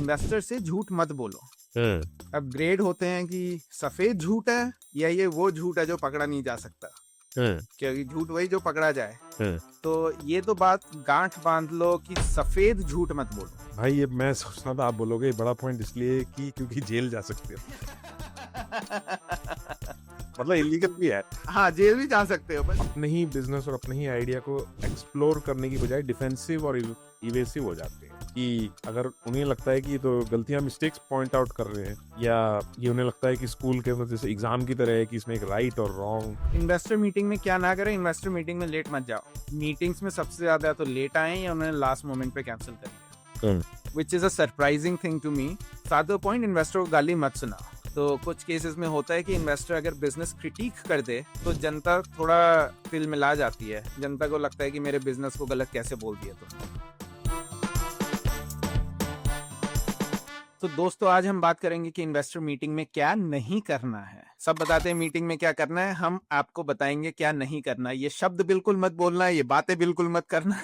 Investor से झूठ मत बोलो। हम्म, अब ग्रेड होते हैं कि सफेद झूठ है या ये वो झूठ है जो पकड़ा नहीं जा सकता, हम्म, क्योंकि झूठ वही जो पकड़ा जाए। हम्म। तो ये तो बात गांठ बांध लो कि सफेद झूठ मत बोलो। भाई ये मैं सोचना था आप बोलोगे ये बड़ा पॉइंट इसलिए कि क्योंकि जेल जा सकते हो। मतलब इलीगल भी है। हाँ, जेल भी जा सकते हो, बस अपने ही बिजनेस और अपने ही आइडिया को एक्सप्लोर करने की बजाय डिफेंसिव और इवेसिव हो जाते हैं कि अगर उन्हें लगता है कि ये तो गलतियां मिस्टेक्स पॉइंट आउट कर रहे हैं या ये उन्हें लगता है कि स्कूल के जैसे एग्जाम की तरह है कि इसमें एक राइट और रॉन्ग। इन्वेस्टर मीटिंग में क्या ना करें, इन्वेस्टर मीटिंग में लेट मत जाओ। मीटिंग्स में सबसे ज्यादा तो लेट आए या उन्होंने लास्ट मोमेंट पे कैंसिल कर दिया, which is a surprising thing to me. सातवां पॉइंट, इन्वेस्टर को गाली मत सुनाओ। तो कुछ केसेस में होता है कि इन्वेस्टर अगर बिजनेस क्रिटिक कर दे तो जनता थोड़ा दिल मिला जाती है, जनता को लगता है कि मेरे बिजनेस को गलत कैसे बोल दिया तुमने। तो दोस्तों आज हम बात करेंगे कि इन्वेस्टर मीटिंग में क्या नहीं करना है। सब बताते हैं मीटिंग में क्या करना है, हम आपको बताएंगे क्या नहीं करना है। ये शब्द बिल्कुल मत बोलना, ये बातें बिल्कुल मत करना,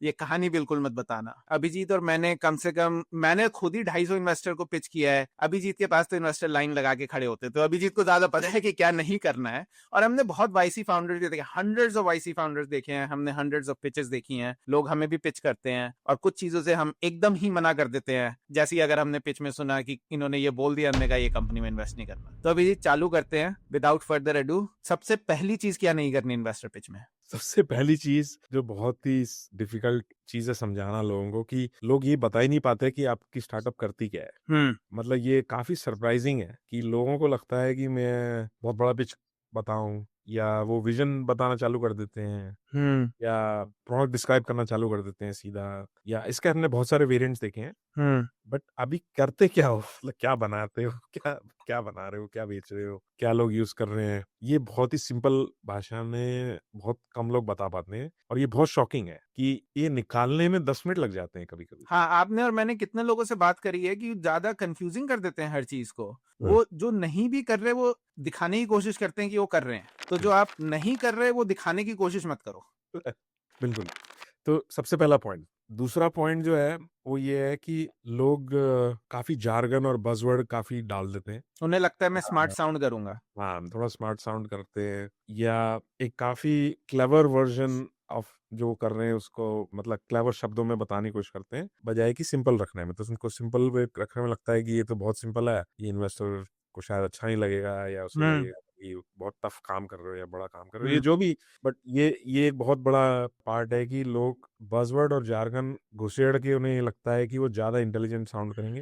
ये कहानी बिल्कुल मत बताना। अभिजीत और मैंने कम से कम, मैंने खुद ही 250 इन्वेस्टर को पिच किया है। अभिजीत के पास तो इन्वेस्टर लाइन लगा के खड़े होते, तो अभिजीत को ज्यादा पता है कि क्या नहीं करना है। और हमने बहुत वाईसी फाउंडर्स देखे, हंड्रेड्स ऑफ वाईसी फाउंडर्स देखे हैं, हमने हंड्रेड्स ऑफ पिचेस देखी हैं। लोग हमें भी पिच करते हैं और कुछ चीजों से हम एकदम ही मना कर देते हैं। जैसे अगर हमने पिच में सुना कि इन्होंने ये बोल दिया, हमने कहा ये कंपनी में इन्वेस्ट नहीं करना। तो अभी चालू करते हैं विदाउट फर्दर अडू। सबसे पहली चीज क्या नहीं करनी इन्वेस्टर पिच में? सबसे पहली चीज जो बहुत ही डिफिकल्ट चीज है समझाना लोगों को कि लोग ये बता ही नहीं पाते कि आपकी स्टार्टअप करती क्या है। मतलब ये काफी सरप्राइजिंग है कि लोगों को लगता है कि मैं बहुत बड़ा पिच बताऊं या वो विजन बताना चालू कर देते हैं या प्रोडक्ट डिस्क्राइब करना चालू कर देते हैं सीधा, या इसके हमने बहुत सारे वेरिएंट्स देखे हैं। बट अभी करते क्या हो, मतलब क्या बनाते हो, क्या क्या बना रहे हो, क्या बेच रहे हो, क्या लोग यूज कर रहे हैं, ये बहुत ही सिंपल भाषा में बहुत कम लोग बता पाते हैं। और ये बहुत शॉकिंग है कि ये निकालने में 10 मिनट लग जाते हैं कभी कभी। हाँ, आपने और मैंने कितने लोगों से बात करी है कि ज्यादा कंफ्यूजिंग कर देते हैं हर चीज को। वो जो नहीं भी कर रहे वो दिखाने की कोशिश करते हैं कि वो कर रहे हैं, तो जो आप नहीं कर रहे वो दिखाने की कोशिश मत करो। बिल्कुल। तो सबसे पहला पॉइंट। दूसरा पॉइंट जो है वो ये है कि लोग काफी जार्गन और बजवर्ड काफी डाल देते हैं। उन्हें लगता है मैं स्मार्ट साउंड करूंगा। हाँ, थोड़ा स्मार्ट साउंड करते हैं या एक काफी क्लेवर वर्जन ऑफ जो कर रहे हैं उसको मतलब क्लेवर शब्दों में बताने की कोशिश करते हैं बजाय कि सिंपल रखने में। तो उनको सिंपल वे रखने में लगता है कि ये तो बहुत सिंपल है, ये इन्वेस्टर को शायद अच्छा नहीं लगेगा या उसे लगेगा कि बहुत टफ काम कर रहे हो या बड़ा काम कर रहे हो, ये जो भी। बट ये एक बहुत बड़ा पार्ट है कि लोग बजवर्ड और जार्गन घुसेड़ के उन्हें लगता है कि वो ज्यादा इंटेलिजेंट साउंड करेंगे,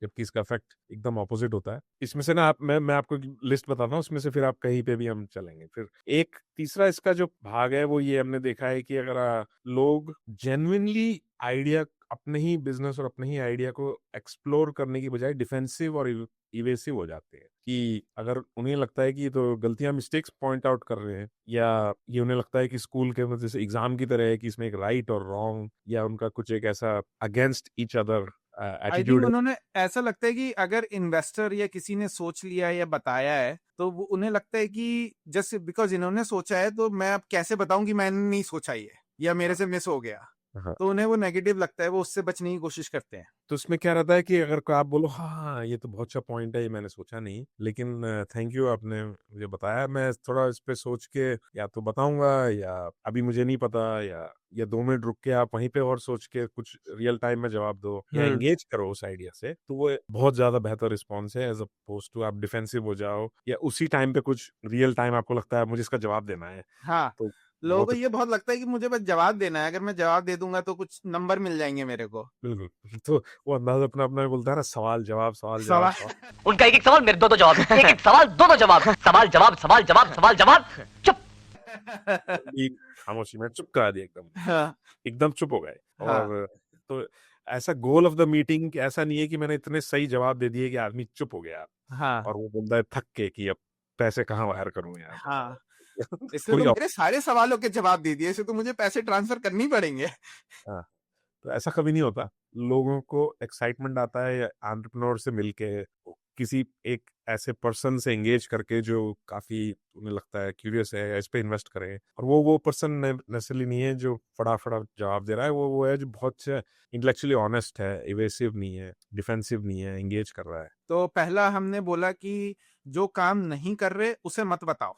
जबकि इसका इफेक्ट एकदम ऑपोजिट होता है। इसमें से ना आप मैं आपको लिस्ट बताता हूँ, उसमें से फिर आप कहीं पे भी हम चलेंगे। फिर एक तीसरा इसका जो भाग है वो ये हमने देखा है कि अगर लोग जेन्युइनली आइडिया अपने ही बिजनेस और अपने ही आइडिया को एक्सप्लोर करने की बजाय डिफेंसिव और इवेसिव हो जाते हैं कि अगर उन्हें लगता है कि ये तो गलतियां मिस्टेक्स पॉइंट आउट कर रहे हैं या ये उन्हें लगता है कि स्कूल के जैसे एग्जाम की तरह है कि इसमें एक राइट और रॉन्ग या उनका कुछ एक ऐसा against each other I think attitude है। उन्होंने ऐसा लगता है कि अगर इन्वेस्टर या किसी ने सोच लिया है या बताया है तो वो उन्हें लगता है कि जस्ट बिकॉज इन्होंने सोचा है तो मैं अब कैसे बताऊं कि मैंने नहीं सोचा ये या मेरे से मिस हो गया। हाँ। तो उन्हें वो नेगेटिव लगता है, वो उससे बचने की कोशिश करते हैं। तो उसमें क्या रहता है कि अगर आप बोलो हाँ ये तो बहुत अच्छा पॉइंट है, ये मैंने सोचा नहीं, लेकिन थैंक यू आपने मुझे बताया, मैं थोड़ा इस पे सोच के या तो बताऊंगा या अभी मुझे नहीं पता, या 2 मिनट रुक के आप वहीं पे और सोच के कुछ रियल टाइम में जवाब दो या एंगेज करो उस आइडिया से, तो वो बहुत ज्यादा बेहतर रिस्पॉन्स है एज अपोज टू आप डिफेंसिव हो जाओ या उसी टाइम पे कुछ रियल टाइम आपको लगता है मुझे इसका जवाब देना है। हाँ, तो लोगों बहुत को ये बहुत लगता है कि मुझे बस जवाब देना है, अगर मैं जवाब दे दूंगा तो कुछ नंबर मिल जाएंगे मेरे को। बिल्कुल। तो वो अंदाज अपना अपना बोलता है ना, सवाल जवाब सवाल जवाब सवाल सवाल। उनका एक एक सवाल मेरे दो दो जवाब, एक एक सवाल दो दो जवाब, सवाल जवाब सवाल जवाब सवाल जवाब। चुप। एक खामोशी में चुप करा दिया एकदम, हाँ, एकदम चुप हो गए। हाँ, और तो ऐसा गोल ऑफ द मीटिंग ऐसा नहीं है कि मैंने इतने सही जवाब दे दिए कि आदमी चुप हो गया हाँ, और वो बोलता है थक के कि अब पैसे कहाँ वायर करूं यार, हाँ। बताओ। इसने तो कोई मेरे सारे सवालों के जवाब दे दिए, इसे तो मुझे पैसे ट्रांसफर करनी पड़ेंगे। हाँ, तो ऐसा कभी नहीं होता। लोगों को एक्साइटमेंट आता है एंटरप्रेन्योर से मिलके, किसी एक ऐसे पर्सन से एंगेज करके जो काफी उन्हें लगता है क्यूरियस है, इस पे इन्वेस्ट करें। और वो पर्सन नेसेसरली नहीं है जो फटाफट जवाब दे रहा है, वो है जो बहुत इंटेलेक्चुअली ऑनेस्ट है, इवेसिव नहीं है, डिफेंसिव नहीं है, एंगेज कर रहा है। तो पहला हमने बोला कि जो काम नहीं कर रहे उसे मत बताओ,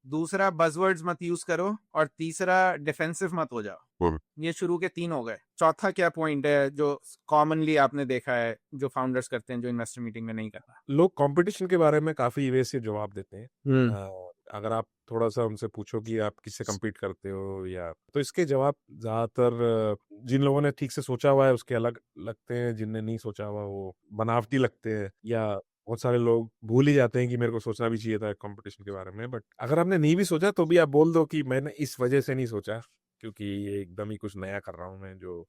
दूसरा बज़वर्ड्स मत यूज करो, और तीसरा डिफेंसिव मत हो जाओ। ये शुरू के 3 हो गए। चौथा क्या पॉइंट है जो कॉमनली आपने देखा है जो फाउंडर्स करते हैं जो इन्वेस्टर मीटिंग में नहीं करना? लोग कंपटीशन के बारे में काफी इवेसिव जवाब देते हैं। हम्म। अगर आप थोड़ा सा उनसे पूछो कि आप किससे compete करते हो, या तो इसके जवाब ज्यादातर जिन लोगों ने ठीक से सोचा हुआ है उसके अलग लगते हैं, जिनने नहीं सोचा हुआ वो बनावटी लगते हैं। या बहुत सारे लोग भूल ही जाते हैं कि मेरे को सोचना भी चाहिए था कंपटीशन के बारे में। बट अगर आपने नहीं भी सोचा तो भी आप बोल दो कि मैंने इस वजह से नहीं सोचा, क्योंकि ये एकदम ही कुछ नया कर रहा हूँ मैं जो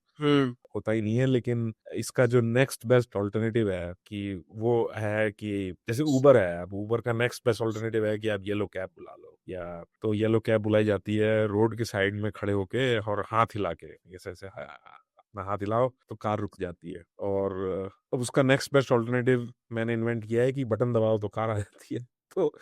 होता ही नहीं है। लेकिन इसका जो नेक्स्ट बेस्ट ऑल्टरनेटिव है कि वो है कि जैसे उबर है, अब उबर का नेक्स्ट बेस्ट ऑल्टरनेटिव है कि आप येलो कैब बुला लो। या तो येलो कैब बुलाई जाती है रोड के साइड में खड़े होके और हाथ हिला के, जैसे ऐसे अपना हाथ हिलाओ तो कार रुक जाती है। और अब उसका नेक्स्ट बेस्ट ऑल्टरनेटिव मैंने इन्वेंट किया है कि बटन दबाओ तो कार आ जाती है। तो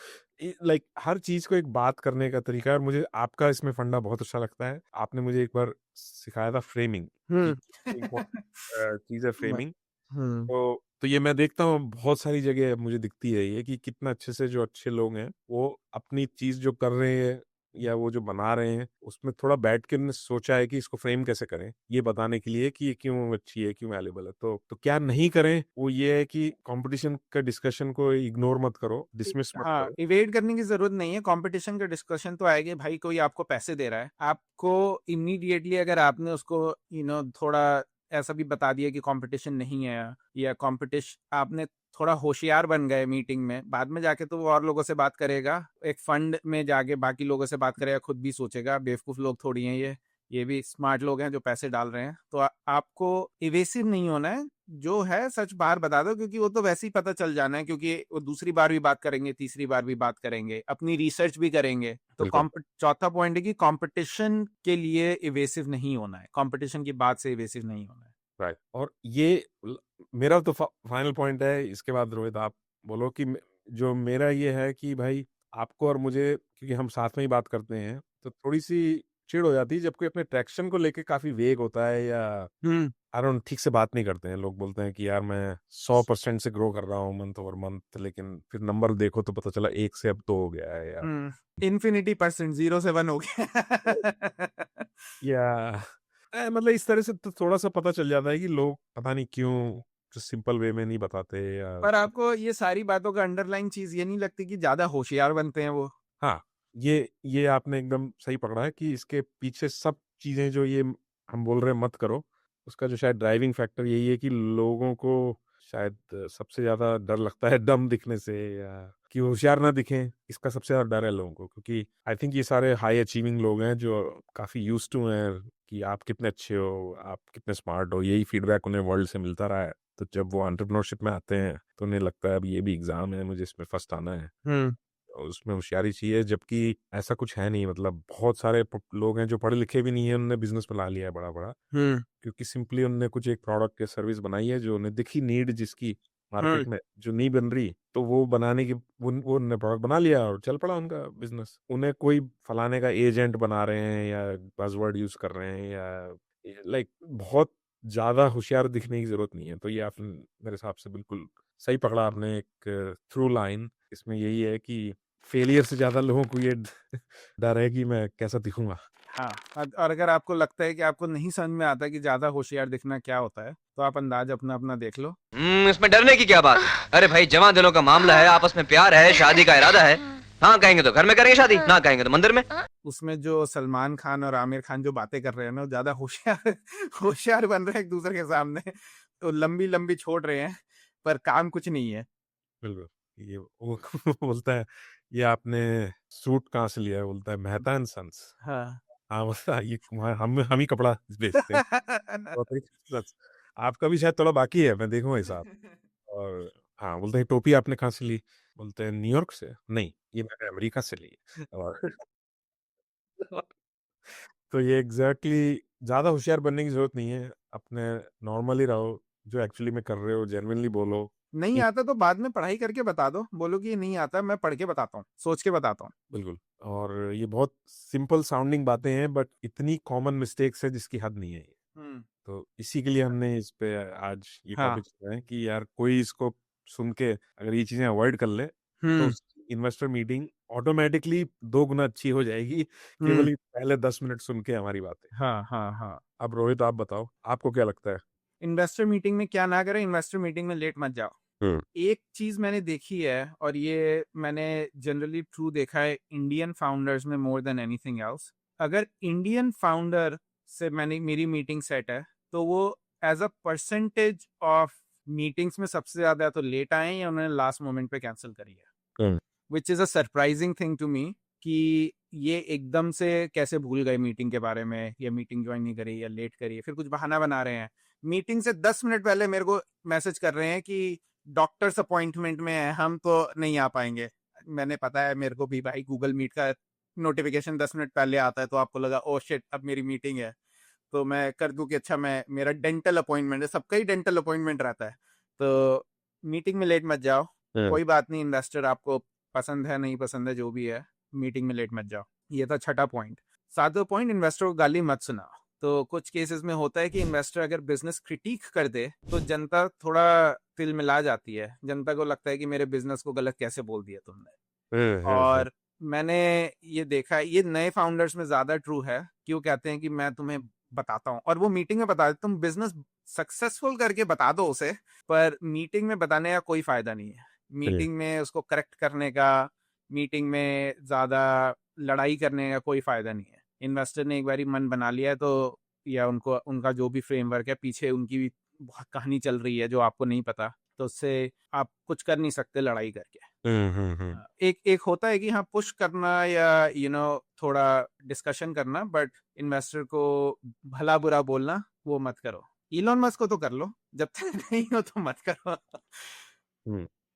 लाइक हर चीज को एक बात करने का तरीका है। और मुझे आपका इसमें फंडा बहुत अच्छा लगता है। आपने मुझे एक बार सिखाया था फ्रेमिंग, कि चीज है म- फ्रेमिंग। हम्म। तो ये मैं देखता हूँ बहुत सारी जगह मुझे दिखती है ये, कि कितना अच्छे से जो अच्छे लोग हैं वो अपनी चीज जो कर रहे हैं या वो जो बना रहे हैं उसमें थोड़ा बैठ के उन्होंने सोचा है कि इसको फ्रेम कैसे करें, ये बताने के लिए कि ये क्यों अच्छी है, क्यों वैल्यूबल है। तो क्या नहीं करें वो ये है कि कंपटीशन का डिस्कशन को इग्नोर मत करो, डिसमिस मत हाँ, करो। इवेट करने की जरूरत नहीं है। कंपटीशन का डिस्कशन तो आएगा भाई, कोई आपको पैसे दे रहा है, आपको इमीडिएटली अगर आपने उसको थोड़ा ऐसा भी बता दिया कि कंपटीशन नहीं है, या कंपटीशन आपने थोड़ा होशियार बन गए मीटिंग में, बाद में जाके तो वो और लोगों से बात करेगा, एक फंड में जाके बाकी लोगों से बात करेगा, खुद भी सोचेगा बेवकूफ लोग थोड़ी हैं ये भी स्मार्ट लोग हैं जो पैसे डाल रहे हैं। तो आपको इवेसिव नहीं होना है, जो है सच बाहर बता दो, क्योंकि वो तो वैसे ही पता चल जाना है, क्योंकि वो दूसरी बार भी बात करेंगे, तीसरी बार भी बात करेंगे, अपनी रिसर्च भी करेंगे। तो बिल्कुल। चौथा पॉइंट है कि कंपटीशन के लिए इवेसिव नहीं होना है, कंपटीशन की बात से इवेसिव नहीं होना है। राइट। और मेरा तो फाइनल पॉइंट है। इसके बाद रोहित आप बोलो कि जो मेरा ये है कि भाई आपको और मुझे, क्योंकि हम साथ में ही बात करते हैं, तो थोड़ी सी चिढ़ हो जाती है जब कोई अपने ट्रैक्शन को लेके काफी वेग होता है, या हम्म। आई डोंट ठीक से बात नहीं करते हैं। लोग बोलते हैं कि यार मैं 100% से ग्रो कर रहा हूँ मंथ ओवर मंथ, लेकिन फिर नंबर देखो तो पता चला 1 से अब 2 हो गया है। या इन्फिनिटी% 0 से 1 हो गया। या मतलब इस तरह से तो थोड़ा सा पता चल जाता है कि लोग पता नहीं क्यों जो सिंपल वे में नहीं बताते। या पर आपको ये सारी बातों का अंडरलाइन चीज ये नहीं लगती कि ज्यादा होशियार बनते हैं वो? हाँ, ये आपने एकदम सही पकड़ा है कि इसके पीछे सब चीजें जो ये हम बोल रहे हैं मत करो, उसका जो शायद ड्राइविंग फैक्टर यही है कि लोगों को शायद सबसे ज्यादा डर लगता है डम दिखने से, या कि होशियार ना दिखें। इसका सबसे ज्यादा डर है लोगों को, क्योंकि आई थिंक ये सारे हाई अचीविंग लोग हैं जो काफी यूज टू हैं कि आप कितने अच्छे हो, आप कितने स्मार्ट हो, यही फीडबैक उन्हें वर्ल्ड से मिलता रहा है। तो जब वो एंटरप्रेन्योरशिप में आते हैं तो उन्हें लगता है अब ये भी एग्जाम है, मुझे इसमें फर्स्ट आना है, हम्म। उसमें होशियारी चाहिए। जबकि ऐसा कुछ है नहीं। मतलब बहुत सारे लोग हैं जो पढ़े लिखे भी नहीं है, उन्होंने बिजनेस बना लिया है बड़ा बड़ा, हम्म। क्योंकि सिंपली उन्होंने कुछ एक प्रोडक्ट या सर्विस बनाई है जो उन्हें दिखी नीड, जिसकी हम्म। मार्केट में जो नहीं बन रही, तो वो बनाने की वो उन्होंने प्रोडक्ट बना लिया और चल पड़ा उनका बिजनेस। उन्हें कोई फलाने का एजेंट बना रहे हैं या बजवर्ड यूज कर रहे हैं, या लाइक बहुत ज्यादा होशियार दिखने की जरूरत नहीं है। तो ये आपने मेरे हिसाब से बिल्कुल सही पकड़ा आपने। एक थ्रू लाइन इसमें यही है कि फेलियर से ज्यादा लोगों को ये डर है कि मैं कैसा दिखूंगा। हाँ, और अगर आपको लगता है कि आपको नहीं समझ में आता कि ज्यादा होशियार दिखना क्या होता है, तो आप अंदाज अपना अपना देख लो। इसमें डरने की क्या बात है? अरे भाई, जवान दिनों का मामला है, आपस में प्यार है, शादी का इरादा है। हाँ कहेंगे तो घर में करेंगे शादी, ना कहेंगे तो मंदिर में। उसमें जो सलमान खान और आमिर खान जो बातें कर रहे हैं ना, वो ज्यादा होशियार होशियार बन रहे हैं एक दूसरे के सामने, तो लंबी लंबी छोड़ रहे हैं, पर काम कुछ नहीं है। बिल्कुल। ये वो बोलता है ये आपने सूट कहाँ से लिया है, बोलता है मेहता एंड सन्स। हाँ। हाँ बोलता है, ये हम ही कपड़ा बेचते हैं। तो फिर सच, आपका भी शायद थोड़ा बाकी है, मैं देखूंगा हिसाब। और हाँ बोलते हैं टोपी आपने कहाँ से ली, बोलते हैं न्यूयॉर्क से, नहीं ये मैंने अमेरिका से ली है। और तो ये एग्जैक्टली ज्यादा होशियार बनने की जरूरत नहीं है, अपने नॉर्मली रहो। जो एक्चुअली में कर रहे हो जेन्युइनली बोलो। नहीं आता तो बाद में पढ़ाई करके बता दो, बोलो कि ये नहीं आता, मैं पढ़ के बताता हूँ, सोच के बताता हूँ। बिल्कुल। और ये बहुत सिंपल साउंडिंग बातें हैं बट इतनी कॉमन मिस्टेक्स है जिसकी हद नहीं है ये। तो इसी के लिए हमने इस पे आज ये हाँ। टॉपिक चुना है कि यार कोई इसको सुन के अगर ये चीजें अवॉइड कर ले तो इन्वेस्टर मीटिंग ऑटोमेटिकली 2 गुना अच्छी हो जाएगी केवल ये पहले 10 मिनट सुन के हमारी बातें। हाँ हाँ हाँ। अब रोहित आप बताओ आपको क्या लगता है? इन्वेस्टर मीटिंग में क्या ना करें, इन्वेस्टर मीटिंग में लेट मत जाओ। एक चीज मैंने देखी है और ये मैंने जनरली ट्रू देखा है इंडियन फाउंडर्स में मोर देन एनीथिंग एल्स। अगर इंडियन फाउंडर से मेरी मीटिंग सेट है तो वो as a percentage of meetings में सबसे ज्यादा तो लेट आए या उन्होंने लास्ट मोमेंट पे कैंसिल करी है, which is a surprising thing to me कि ये एकदम से कैसे भूल गए मीटिंग के बारे में, या मीटिंग ज्वाइन नहीं करी या लेट करी, फिर कुछ बहाना बना रहे हैं। मीटिंग से 10 मिनट पहले मेरे को मैसेज कर रहे हैं कि डॉक्टर्स अपॉइंटमेंट में है, हम तो नहीं आ पाएंगे। मैंने पता है मेरे को भी भाई गूगल मीट का नोटिफिकेशन 10 मिनट पहले आता है, तो आपको लगा ओ शिट अब मेरी मीटिंग है, तो मैं कर दूं कि अच्छा मैं मेरा डेंटल अपॉइंटमेंट है, सबका ही डेंटल अपॉइंटमेंट रहता है। तो मीटिंग में लेट मत जाओ। कोई बात नहीं, इन्वेस्टर आपको पसंद है नहीं पसंद है जो भी है, मीटिंग में लेट मत जाओ। ये था छठा पॉइंट। सातवां पॉइंट, इन्वेस्टर को गाली मत सुनाओ। तो कुछ केसेस में होता है कि इन्वेस्टर अगर बिजनेस क्रिटिक कर दे तो जनता थोड़ा तिल मिला जाती है, जनता को लगता है कि मेरे बिजनेस को गलत कैसे बोल दिया तुमने। और मैंने ये देखा है, ये नए फाउंडर्स में ज्यादा ट्रू है कि वो कहते हैं कि मैं तुम्हें बताता हूँ, और वो मीटिंग में बता देते, तुम बिजनेस सक्सेसफुल करके बता दो उसे, पर मीटिंग में बताने का कोई फायदा नहीं है। मीटिंग में उसको करेक्ट करने का, मीटिंग में ज्यादा लड़ाई करने का कोई फायदा नहीं है। इन्वेस्टर ने एक बार मन बना लिया है तो, या उनको उनका जो भी फ्रेमवर्क है, पीछे उनकी भी बहुत कहानी चल रही है जो आपको नहीं पता, तो उससे आप कुछ कर नहीं सकते लड़ाई करके। एक एक होता है कि हाँ पुश करना या थोड़ा डिस्कशन करना, बट इन्वेस्टर को भला बुरा बोलना वो मत करो। इलॉन मस्क को तो कर लो, जब तक नहीं हो तो मत करो।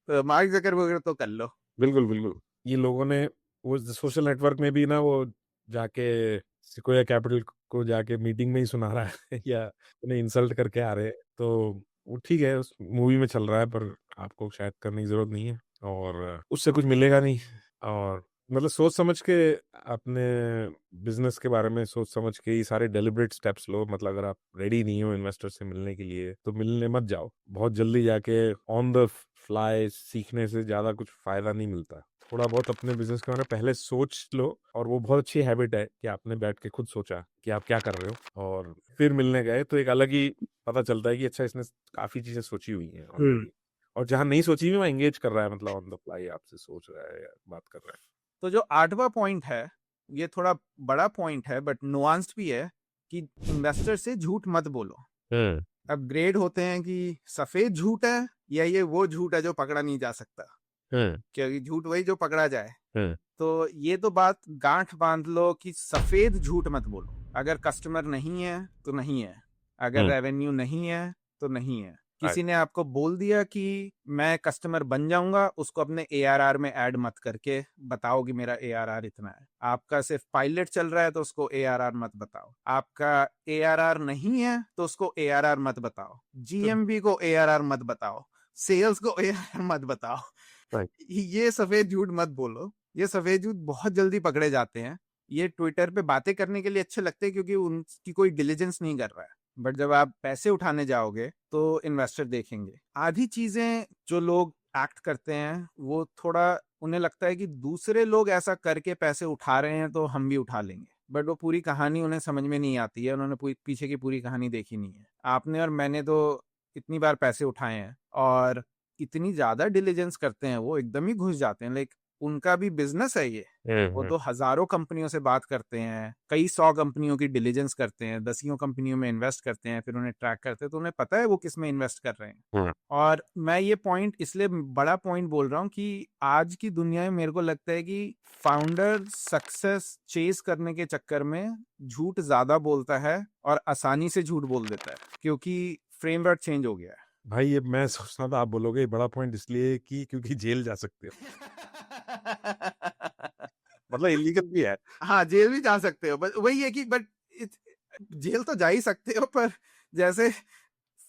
तो मार्क जकरबर्ग तो कर लो। बिल्कुल बिल्कुल। ये लोगों ने वो सोशल नेटवर्क में भी ना वो जाके सिकोया कैपिटल को जाके मीटिंग में ही सुना रहा है या उन्हें इंसल्ट करके आ रहे हैं, तो वो ठीक है उस मूवी में चल रहा है पर आपको शायद करने की जरूरत नहीं है और उससे कुछ मिलेगा नहीं। और मतलब सोच समझ के अपने बिजनेस के बारे में सोच समझ के ये सारे डेलिब्रेट स्टेप्स लो। मतलब अगर आप रेडी नहीं हो इन्वेस्टर से मिलने के लिए तो मिलने मत जाओ। बहुत जल्दी जाके ऑन द फ्लाई सीखने से ज्यादा कुछ फायदा नहीं मिलता। थोड़ा बहुत अपने बिजनेस के बारे में पहले सोच लो, और वो बहुत अच्छी हैबिट है कि आपने बैठ के खुद सोचा कि आप क्या कर रहे हो और फिर मिलने गए, तो एक अलग ही पता चलता है कि अच्छा इसने काफी चीजें सोची हुई हैं already। और जहां नहीं सोची हुई वहां एंगेज कर रहा है, मतलब ऑन द फ्लाई आपसे सोच रहा है या बात कर रहा है। तो जो आठवां पॉइंट है, ये थोड़ा बड़ा पॉइंट है बट नुआंस्ड भी है, कि इन्वेस्टर से झूठ मत बोलो। अब ग्रेड होते हैं कि सफेद झूठ है या ये वो झूठ है जो पकड़ा नहीं जा सकता, क्योंकि झूठ वही जो पकड़ा जाए। तो ये तो बात गांठ बांध लो कि सफेद झूठ मत बोलो। अगर कस्टमर नहीं है तो नहीं है, अगर रेवेन्यू नहीं है तो नहीं है। किसी ने आपको बोल दिया कि मैं कस्टमर बन जाऊंगा, उसको अपने ARR में ऐड मत करके बताओ कि मेरा ARR इतना है। आपका सिर्फ पायलट चल रहा है तो उसको ARR मत बताओ। आपका ARR नहीं है तो उसको ARR मत बताओ। GMV को ARR मत बताओ। सेल्स को ARR मत बताओ। ये सफेद झूठ मत बोलो। ये सफेद झूठ बहुत जल्दी पकड़े जाते हैं। ये ट्विटर पे बातें करने के लिए अच्छे लगते हैं क्योंकि उनकी कोई डिलीजेंस नहीं कर रहा है, बट जब आप पैसे उठाने जाओगे तो इन्वेस्टर देखेंगे। आधी चीजें जो लोग एक्ट करते हैं वो थोड़ा उन्हें लगता है कि दूसरे लोग ऐसा करके पैसे उठा रहे हैं तो हम भी उठा लेंगे, बट वो पूरी कहानी उन्हें समझ में नहीं आती है। उन्होंने पीछे की पूरी कहानी देखी नहीं है। आपने और मैंने तो इतनी बार पैसे उठाए हैं और इतनी ज्यादा डिलीजेंस करते हैं, वो एकदम ही घुस जाते हैं। लाइक उनका भी बिजनेस है ये, वो तो हजारों कंपनियों से बात करते हैं, कई 100 कंपनियों की डिलीजेंस करते हैं, दसियों कंपनियों में इन्वेस्ट करते हैं, फिर उन्हें ट्रैक करते हैं, तो उन्हें पता है वो किस में इन्वेस्ट कर रहे हैं। और मैं ये पॉइंट इसलिए बड़ा पॉइंट बोल रहा हूँ कि आज की दुनिया में मेरे को लगता है कि फाउंडर सक्सेस चेस करने के चक्कर में झूठ ज्यादा बोलता है और आसानी से झूठ बोल देता है, क्योंकि फ्रेमवर्क चेंज हो गया है। भाई ये मैं सोचना था आप बोलोगे बड़ा पॉइंट इसलिए कि क्योंकि जेल जा सकते हो। मतलब इलीगल भी है। हाँ जेल भी जा सकते हो, बट वही है कि बट जेल तो जा ही सकते हो, पर जैसे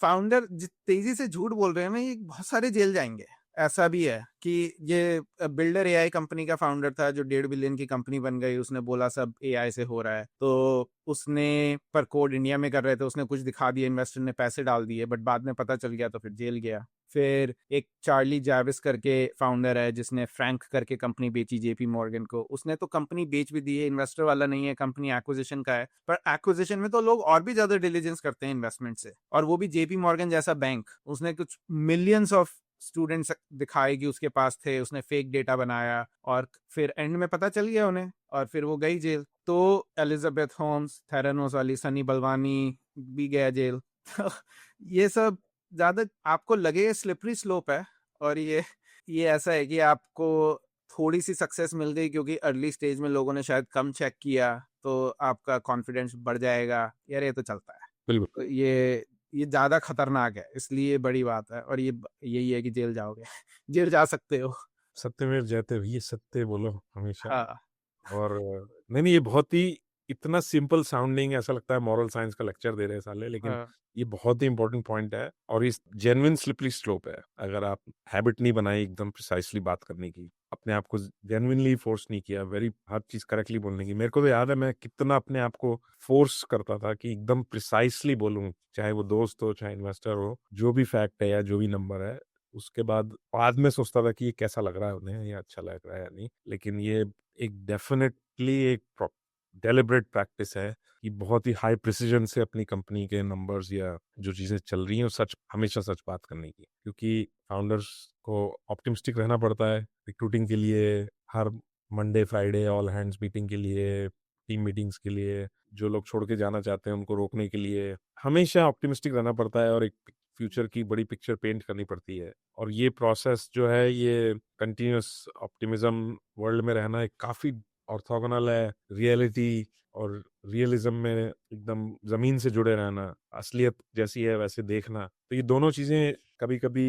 फाउंडर तेजी से झूठ बोल रहे हैं ना, ये बहुत सारे जेल जाएंगे। ऐसा भी है कि ये बिल्डर एआई कंपनी का फाउंडर था जो 1.5 बिलियन की कंपनी बन गई, उसने बोला सब एआई से हो रहा है, तो उसने पर कोड इंडिया में कर रहे थे, उसने कुछ दिखा दिया, इन्वेस्टर ने पैसे डाल दिए, बट बाद में पता चल गया तो फिर जेल गया। फिर एक चार्ली जैविस करके फाउंडर है जिसने फ्रैंक करके कंपनी बेची जेपी मॉर्गन को, उसने तो कंपनी बेच भी दी है, इन्वेस्टर वाला नहीं है, कंपनी एक्विजिशन का है, पर एक्विजिशन में तो लोग और भी ज्यादा डिलीजेंस करते हैं इन्वेस्टमेंट से, और वो भी जेपी मॉर्गन जैसा बैंक, उसने कुछ मिलियंस ऑफ स्टूडेंट्स दिखाए कि उसके पास थे, उसने फेक डेटा बनाया और फिर एंड में पता चल गया उन्हें और फिर वो गई जेल। तो एलिजाबेथ होम्स, थेरानोस वाली सनी बलवानी भी गया जेल। तो ये सब ज्यादा आपको लगे स्लिपरी स्लोप है, और ये ऐसा है कि आपको थोड़ी सी सक्सेस मिल गई क्योंकि अर्ली स्टेज में लोगों ने शायद कम चेक किया, तो आपका कॉन्फिडेंस बढ़ जाएगा, यार ये तो चलता है। बिल्कुल। तो ये ज्यादा खतरनाक है, इसलिए बड़ी बात है, और यही है कि जेल जाओगे। जेल जा सकते हो। सत्यमेव जयते, ये सत्य बोलो हमेशा। हाँ और नहीं, ये बहुत ही इतना सिंपल साउंडिंग, ऐसा लगता है मॉरल साइंस का लेक्चर दे रहे हैं साले, लेकिन हाँ ये बहुत ही इंपॉर्टेंट पॉइंट है और इस जेन्युइन स्लिपरी स्लोप है। अगर आप हैबिट नहीं बनाई एकदम प्रिसाइसली बात करने की, अपने आप को जेन्युइनली फोर्स नहीं किया हर चीज करेक्टली बोलने की। मेरे को तो याद है मैं कितना अपने आप को फोर्स करता था कि एकदम प्रिसाइसली बोलूं, चाहे वो दोस्त हो चाहे इन्वेस्टर हो, जो भी फैक्ट है या जो भी नंबर है। उसके बाद में सोचता था कि ये कैसा लग रहा है उन्हें, या अच्छा लग रहा है या नहीं, लेकिन ये एक डेफिनेटली एक डेलिब्रेट प्रैक्टिस है कि बहुत ही हाई प्रिसीजन से अपनी कंपनी के नंबर्स या जो चीजें चल रही हैं सच, हमेशा सच बात करने की, क्योंकि फाउंडर्स को ऑप्टिमिस्टिक रहना पड़ता है रिक्रूटिंग के लिए, हर Monday Friday all hands meeting के लिए, टीम मीटिंग्स के लिए, जो लोग छोड़ के जाना चाहते हैं उनको रोकने के लिए हमेशा ऑप्टिमिस्टिक रहना पड़ता है और एक फ्यूचर की बड़ी पिक्चर पेंट करनी पड़ती है। और ये प्रोसेस जो है, ये कंटिन्यूस ऑप्टिमिज्म वर्ल्ड में रहना एक काफी ऑर्थोगोनल है रियलिटी और रियलिज्म में, एकदम जमीन से जुड़े रहना, असलियत जैसी है वैसे देखना। तो ये दोनों चीजें कभी कभी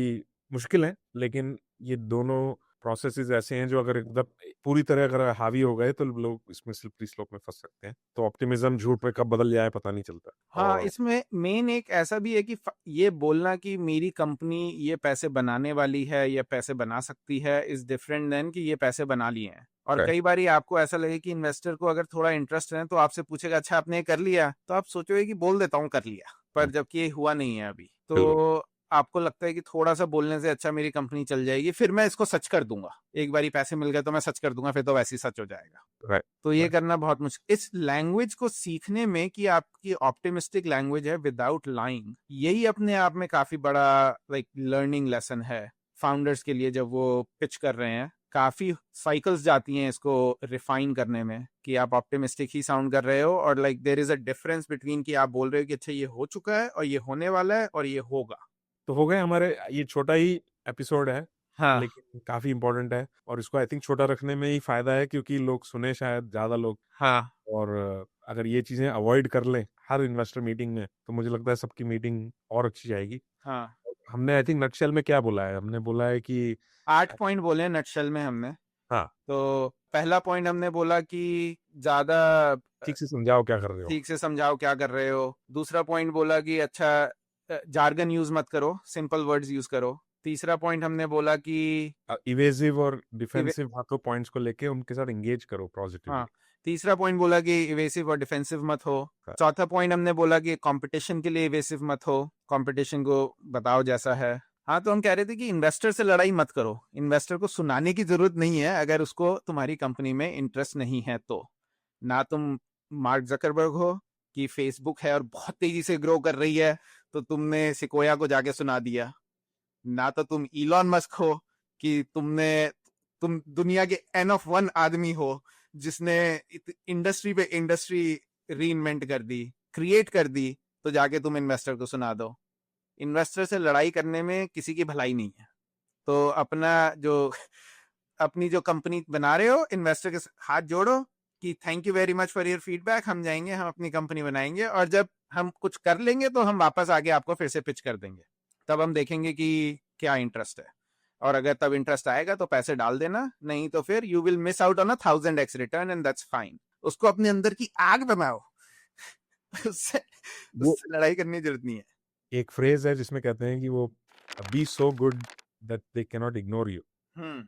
मुश्किल हैं, लेकिन ये दोनों प्रोसेसेस ऐसे हैं जो अगर एकदम पूरी तरह अगर हावी हो गए तो लोग इसमें स्लिपरी स्लोप में फंस सकते हैं। तो ऑप्टिमिज्म झूठ पे कब बदल जाए पता नहीं चलता। हाँ, और इसमें मेन एक ऐसा भी है कि ये बोलना कि मेरी कंपनी ये पैसे बनाने वाली है या पैसे बना सकती है इज डिफरेंट देन कि ये पैसे बना लिए हैं। और Correct. कई बारी आपको ऐसा लगे कि इन्वेस्टर को अगर थोड़ा इंटरेस्ट है तो आपसे पूछेगा अच्छा आपने ये कर लिया, तो आप सोचोगे कि बोल देता हूँ कर लिया, पर जबकि ये हुआ नहीं है अभी, बिल्कुल। तो आपको लगता है कि थोड़ा सा बोलने से अच्छा मेरी कंपनी चल जाएगी, फिर मैं इसको सच कर दूंगा, एक बारी पैसे मिल गए तो मैं सच कर दूंगा, फिर तो वैसे ही सच हो जाएगा। Right. तो ये Right. करना बहुत मुश्किल, इस लैंग्वेज को सीखने में कि आपकी ऑप्टिमिस्टिक लैंग्वेज है विदाउट लाइंग, यही अपने आप में काफी बड़ा लाइक लर्निंग लेसन है फाउंडर्स के लिए। जब वो पिच कर रहे हैं काफी साइकिल्स जाती हैं इसको रिफाइन करने में कि आप ऑप्टिमिस्टिक ही साउंड कर रहे हो, और like there is a difference between कि आप बोल रहे हो कि अच्छा ये हो चुका है और ये होने वाला है और ये होगा। तो हो गए हमारे, ये छोटा ही एपिसोड है हाँ लेकिन काफी इंपॉर्टेंट है, और इसको आई थिंक छोटा रखने में ही फायदा है क्योंकि लोग सुने शायद ज्यादा लोग। हाँ और अगर ये चीजें अवॉइड कर लें हर इन्वेस्टर मीटिंग में तो मुझे लगता है सबकी मीटिंग और अच्छी जाएगी। हाँ। हमने आई थिंक नटशेल में क्या बोला है, हमने बोला है कि 8 पॉइंट बोले हैं नटशेल में हमने। हाँ, तो पहला पॉइंट हमने बोला कि ज्यादा ठीक से समझाओ क्या कर रहे हो। ठीक से समझाओ क्या कर रहे हो। दूसरा पॉइंट बोला कि अच्छा जार्गन यूज मत करो, सिंपल वर्ड्स यूज करो। तीसरा पॉइंट हमने बोला कि इवेसिव और डिफेंसिव बातों पॉइंट्स को लेके उनके साथ एंगेज करो पॉजिटिवली। हाँ, तीसरा पॉइंट बोला कि इवेसिव और डिफेंसिव मत हो। हाँ। चौथा पॉइंट हमने बोला कि कंपटीशन के लिए इवेसिव मत हो, कंपटीशन को बताओ जैसा है। हाँ, तो हम कह रहे थे कि इन्वेस्टर से लड़ाई मत करो, इन्वेस्टर को सुनाने की जरूरत नहीं है अगर उसको तुम्हारी कंपनी में इंटरेस्ट नहीं है तो। ना तुम मार्क जकरबर्ग हो कि फेसबुक है और बहुत तेजी से ग्रो कर रही है तो तुमने सिकोया को जाके सुना दिया, ना तो तुम इलॉन मस्क हो कि तुम दुनिया के एन ऑफ वन आदमी हो जिसने इंडस्ट्री पे इंडस्ट्री रीइन्वेंट कर दी, क्रिएट कर दी, तो जाके तुम इन्वेस्टर को सुना दो। इन्वेस्टर से लड़ाई करने में किसी की भलाई नहीं है। तो अपनी जो कंपनी बना रहे हो इन्वेस्टर के हाथ जोड़ो कि thank you very much for your feedback, हम जाएंगे, हम अपनी कंपनी बनाएंगे, और जब हम कुछ कर लेंगे तो हम वापस आके आपको फिर से पिच कर देंगे, तब हम देखेंगे कि क्या इंटरेस्ट है, और अगर तब इंटरेस्ट आएगा तो पैसे डाल देना, नहीं तो फिर you will miss out on 1000x return and that's fine. उसको अपने अंदर की आग बनाओ। उससे लड़ाई करने की जरूरत नहीं है। एक फ्रेज है जिसमें कहते हैं कि वो be so good that they can not ignore you. Hmm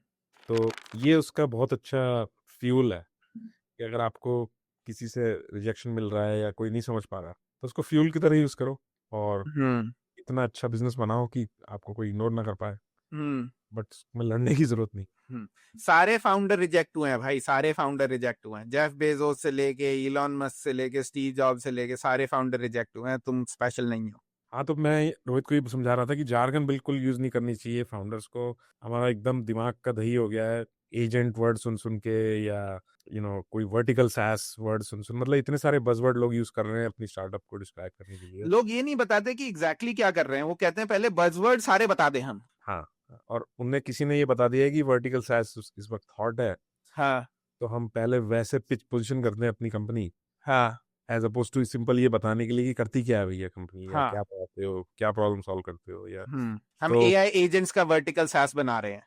तो ये उसका बहुत अच्छा फ्यूल है कि अगर आपको किसी से रिजेक्शन मिल रहा है या कोई नहीं समझ पा रहा, तो उसको फ्यूल की तरह यूज करो और हम्म इतना अच्छा बिजनेस बनाओ कि आपको कोई इग्नोर ना कर पाए, हम्म बट उसमें लड़ने की जरूरत नहीं। सारे फाउंडर रिजेक्ट हुए हैं भाई, सारे फाउंडर रिजेक्ट हुए हैं। जेफ बेजोस से लेके इलॉन मस्क से लेके स्टीव जॉब्स से लेके सारे फाउंडर रिजेक्ट हुए हैं। तुम स्पेशल नहीं हो। हाँ, तो मैं रोहित को ये समझा रहा था कि जार्गन बिल्कुल यूज नहीं करनी चाहिए फाउंडर्स को। हमारा एकदम दिमाग का दही हो गया है एजेंट वर्ड सुन सुन के, या कोई वर्टिकल सैस वर्ड सुन सुन, मतलब इतने सारे बजवर्ड लोग यूज कर रहे हैं अपनी स्टार्टअप को डिस्क्राइब करने के लिए। लोग ये नहीं बताते कि एग्जैक्टली क्या कर रहे हैं, वो कहते हैं पहले बजवर्ड सारे बता दे हम। हाँ, और उनने किसी ने ये बता दिया है कि वर्टिकल सैस इस वक्त हॉट है, हाँ तो हम पहले वैसे पिच पोजीशन करते हैं अपनी कंपनी, हाँ एज अपोज टू सिंपल ये बताने के लिए कि करती क्या है भैया कंपनी, या हाँ क्या पढ़ाते हो, क्या प्रॉब्लम सॉल्व करते हो, या हम तो एआई एजेंट्स का वर्टिकल सास बना रहे हैं।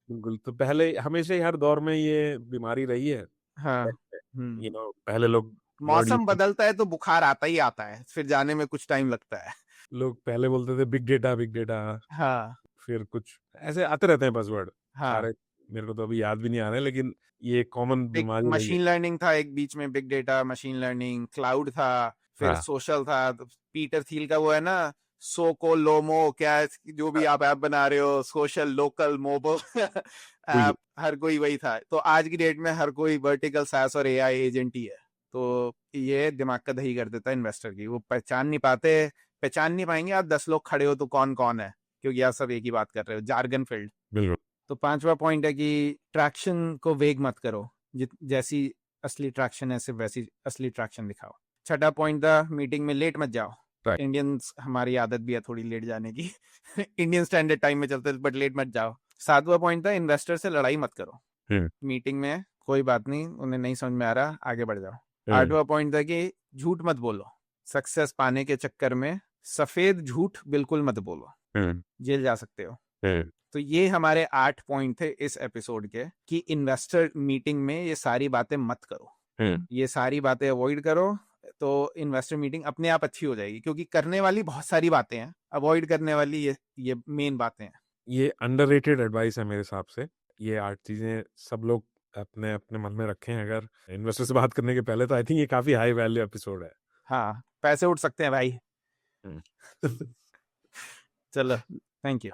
बिल्कुल। तो पहले हमेशा ही हर दौर में ये बीमारी रही है। हाँ हम्म पहले लोग वर्ड मौसम यूज, बदलता है तो बुखार आता ही आता है, फिर जाने में कुछ टाइम लगता है। लोग पहले बोलते थे बिग डेटा बिग डेटा, हाँ फिर कुछ ऐसे आते रहते हैं बजवर्ड हाँ सारे। मेरे को तो अभी याद भी नहीं आ रहे, लेकिन ये कॉमन बिग बीमारी रही है। मशीन लर्निंग था एक बीच में, big data, machine learning, cloud था, फिर हाँ, सोशल था। तो पीटर थील का वो है ना, सोको लोमो, क्या है, जो भी आप ऐप बना रहे हो, सोशल लोकल मोबाइल वही ऐप, हर कोई वही था। तो आज की डेट में हर कोई वर्टिकल सैस और एआई एजेंट ही है। तो ये दिमाग का दही कर देता है इन्वेस्टर की। वो पहचान नहीं पाएंगे आप 10 लोग खड़े हो तो कौन कौन है, क्योंकि आप सब एक ही बात कर रहे हो, जार्गन फील्ड। बिल्कुल। तो पांचवा पॉइंट है कि ट्रैक्शन को वेग मत करो, जैसी असली ट्रैक्शन है सिर्फ वैसी असली ट्रैक्शन दिखाओ। छठा पॉइंट था मीटिंग में लेट मत जाओ। Right. इंडियंस हमारी आदत भी है थोड़ी लेट जाने की। इंडियन स्टैंडर्ड टाइम में चलते बट लेट मत जाओ। सातवां पॉइंट था इन्वेस्टर से लड़ाई मत करो। हम्म, मीटिंग में कोई बात नहीं, उन्हें नहीं समझ में आ रहा, आगे बढ़ जाओ। हम्म, आठवां पॉइंट था कि झूठ मत बोलो। सक्सेस पाने के चक्कर में सफेद झूठ बिल्कुल मत बोलो, हम्म, जेल जा सकते हो। हम्म, तो ये हमारे 8 पॉइंट थे इस एपिसोड के, कि इन्वेस्टर मीटिंग में ये सारी बातें मत करो, ये सारी बातें अवॉइड करो। तो इन्वेस्टर मीटिंग अपने आप अच्छी हो जाएगी, क्योंकि करने वाली बहुत सारी बातें हैं, अवॉइड करने वाली ये मेन बातें हैं। ये अंडररेटेड एडवाइस है मेरे हिसाब से। ये 8 चीजें सब लोग अपने अपने मन में रखें अगर इन्वेस्टर से बात करने के पहले, तो आई थिंक ये काफी हाई वैल्यू एपिसोड है। हाँ पैसे उठ सकते हैं भाई। हम्म। चलो, थैंक यू।